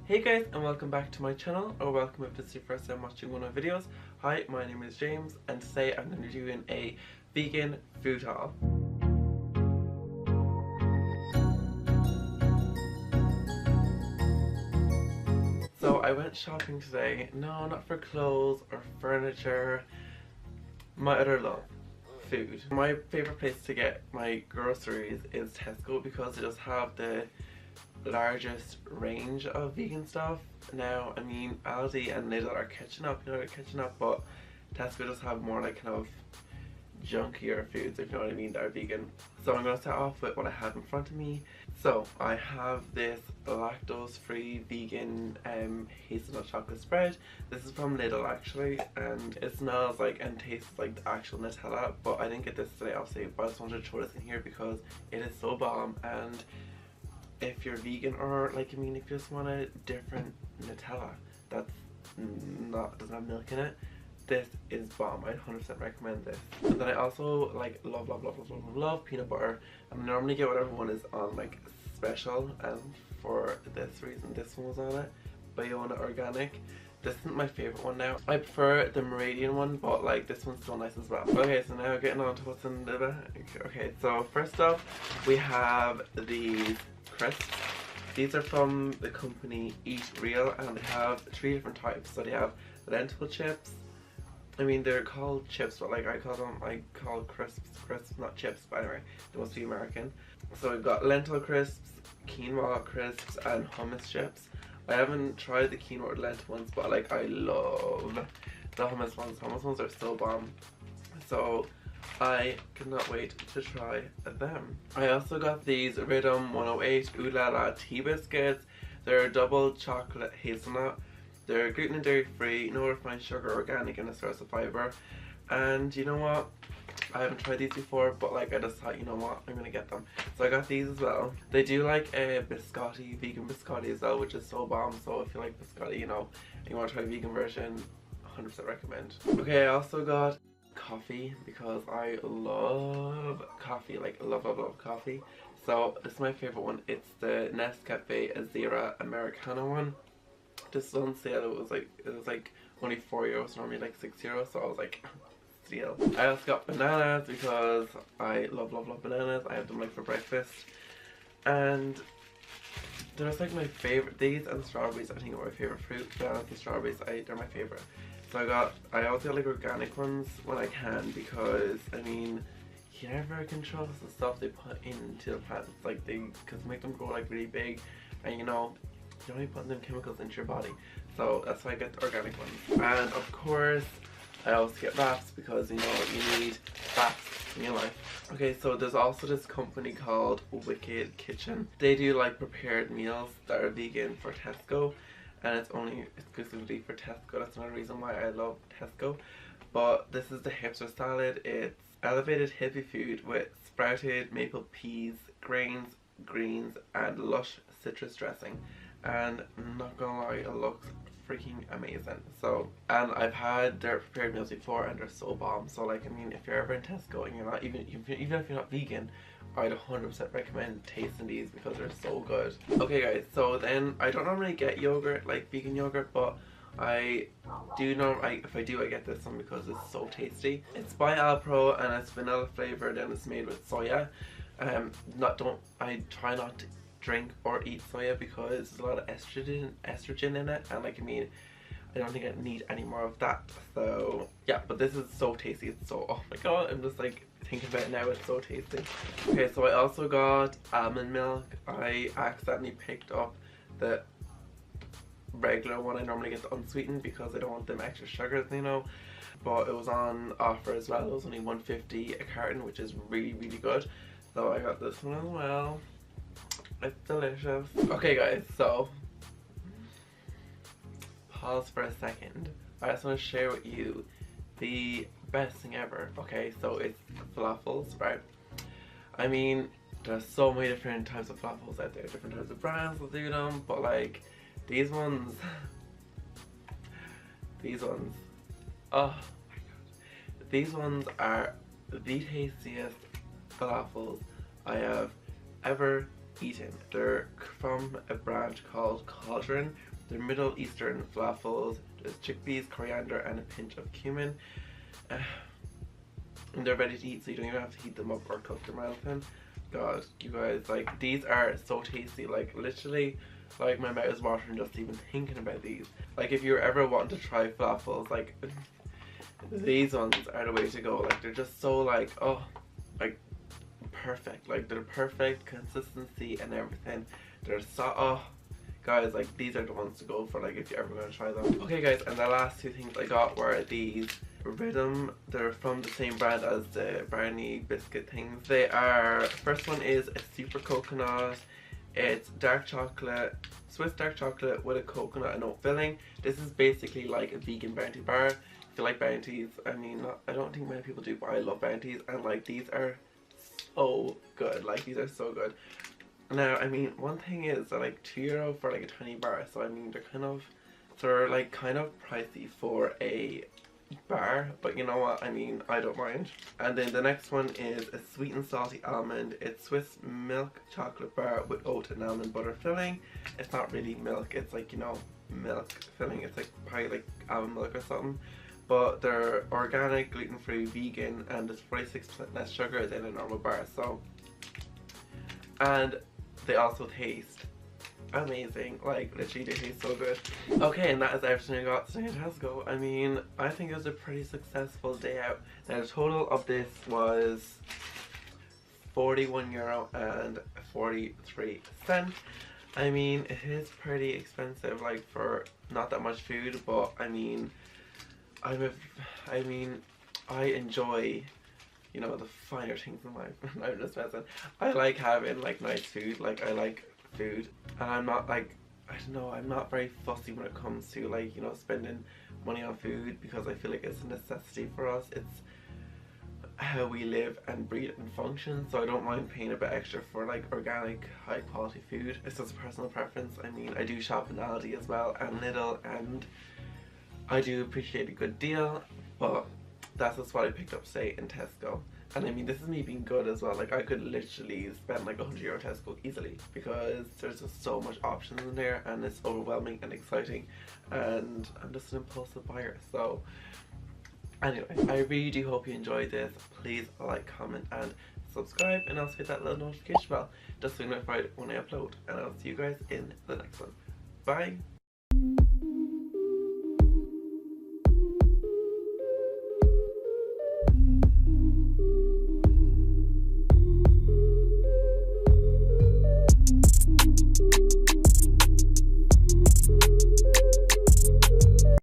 Hey guys, and welcome back to my channel, or welcome if this is your first time watching one of my videos. Hi, my name is James, and today I'm going to be doing a vegan food haul. So I went shopping today, no, not for clothes or furniture, my other love, food. My favourite place to get my groceries is TESCO because they just have the largest range of vegan stuff. Now, I mean, Aldi and Lidl are catching up, they're catching up, but Tesco does have more like kind of junkier foods, if you know what I mean, that are vegan. So I'm going to start off with what I have in front of me. So I have this lactose-free vegan hazelnut chocolate spread. This is from Lidl actually, and it smells like and tastes like the actual Nutella, but I didn't get this today obviously, but I just wanted to throw this in here because it is so bomb. And if you're vegan, or like, I mean, if you just want a different Nutella that's doesn't have milk in it, this is bomb. I'd 100% recommend this. And then I also like love peanut butter, and I normally get whatever one is on like special, and for this reason this one was on it, Bayona Organic. This isn't my favorite one now. I prefer the Meridian one, but like this one's still nice as well. Okay, so now getting on to what's in the bag. Okay, so first up we have these crisps. These are from the company Eat Real, and they have 3 different types. So they have lentil chips. I mean, they're called chips, but like I call crisps, not chips, but anyway, they must be American. So we've got lentil crisps, quinoa crisps, and hummus chips. I haven't tried the quinoa or lentil ones, but like I love the hummus ones. Hummus ones are so bomb. So I cannot wait to try them. I also got these Rhythm 108 Ooh La La tea biscuits. They're double chocolate hazelnut. They're gluten and dairy free, no refined sugar, organic, and a source of fiber. And you know what? I haven't tried these before, but like I just thought, you know what, I'm gonna get them. So I got these as well. They do like a biscotti, vegan biscotti as well, which is so bomb. So if you like biscotti, you know, and you want to try a vegan version, 100% recommend. Okay, I also got coffee because I love coffee, like love coffee. So this is my favorite one. It's the Nescafe Azera Americano one. This was on sale. It was like only €4, normally like €6, so I was like, steal. I also got bananas because I love bananas. I have them like for breakfast, and they're just like my favorite. These and strawberries I think are my favorite fruit. Bananas and strawberries, they're my favorite. So I always get like organic ones when I can, because I mean, you never can trust the stuff they put into the plants. Like because make them grow like really big, and you know, you don't be putting them chemicals into your body. So that's why I get the organic ones. And of course I also get wraps because you know you need wraps in your life. Okay, so there's also this company called Wicked Kitchen. They do like prepared meals that are vegan for Tesco, and it's only exclusively for Tesco. That's another reason why I love Tesco. But this is the hipster salad. It's elevated hippie food with sprouted maple peas, grains, greens, and lush citrus dressing. And I'm not gonna lie, it looks freaking amazing. So, and I've had their prepared meals before, and they're so bomb. So like, I mean, if you're ever in Tesco and you're not even if you're not vegan, I'd 100% recommend tasting these because they're so good. Okay guys, so then I don't normally get yogurt, like vegan yogurt, but I do know if I do, I get this one because it's so tasty. It's by Alpro and it's vanilla flavored, and it's made with soya. I try not to drink or eat soya because there's a lot of estrogen in it, and like, I mean, I don't think I need any more of that. So yeah, but this is so tasty. It's so, oh my god, I'm just like thinking about it now, it's so tasty. Okay, so I also got almond milk. I accidentally picked up the regular one. I normally get the unsweetened because I don't want them extra sugars, you know, but it was on offer as well. It was only $1.50 a carton, which is really good. So I got this one as well. It's delicious. Okay guys, so pause for a second. I just want to share with you the best thing ever. Okay, so it's falafels, right? I mean, there's so many different types of falafels out there, different types of brands that do them, but like these ones, oh my god, these ones are the tastiest falafels I have ever eaten. They're from a brand called Cauldron. They're Middle Eastern falafels. There's chickpeas, coriander, and a pinch of cumin. And they're ready to eat, so you don't even have to heat them up or cook them or anything. God, you guys, like, these are so tasty. Like, literally, like, my mouth is watering just even thinking about these. Like, if you're ever wanting to try falafels, like, these ones are the way to go. Like, they're just so, like, oh, like, perfect. Like, they're perfect consistency and everything. They're so, oh, guys, like, these are the ones to go for, like, if you're ever going to try them. Okay, guys, and the last two things I got were these Rhythm. They're from the same brand as the brownie biscuit things. They are, first one is a super coconut. It's dark chocolate, Swiss dark chocolate with a coconut and oat filling. This is basically like a vegan bounty bar. If you like bounties, I mean, I don't think many people do, but I love bounties, and like these are so good. Like, these are so good. Now, I mean, one thing is that like €2 for like a 20 bar, so I mean, they're like kind of pricey for a bar, but you know what, I mean, I don't mind. And then the next one is a sweet and salty almond. It's Swiss milk chocolate bar with oat and almond butter filling. It's not really milk, it's like, you know, milk filling. It's like probably like almond milk or something, but they're organic, gluten-free, vegan, and there's 46% less sugar than a normal bar. So, and they also taste amazing. Like, literally they taste so good. Okay, and that is everything I got today at TESCO. I mean, I think it was a pretty successful day out. Now the total of this was €41 and 43 cents. I mean, it is pretty expensive, like, for not that much food, but I mean, I enjoy, you know, the finer things in life. I'm just messing. I like having like nice food. Like, I like food, and I'm not like, I don't know, I'm not very fussy when it comes to, like, you know, spending money on food, because I feel like it's a necessity for us. It's how we live and breathe and function, so I don't mind paying a bit extra for like organic, high quality food. It's just a personal preference. I mean, I do shop in Aldi as well and Lidl, and I do appreciate a good deal, but that's just what I picked up today in TESCO. And I mean, this is me being good as well. Like, I could literally spend like €100 TESCO easily, because there's just so much options in there, and it's overwhelming and exciting, and I'm just an impulsive buyer. So anyway, I really do hope you enjoyed this. Please like, comment, and subscribe, and also hit that little notification bell just so you're notified when I upload. And I'll see you guys in the next one. Bye!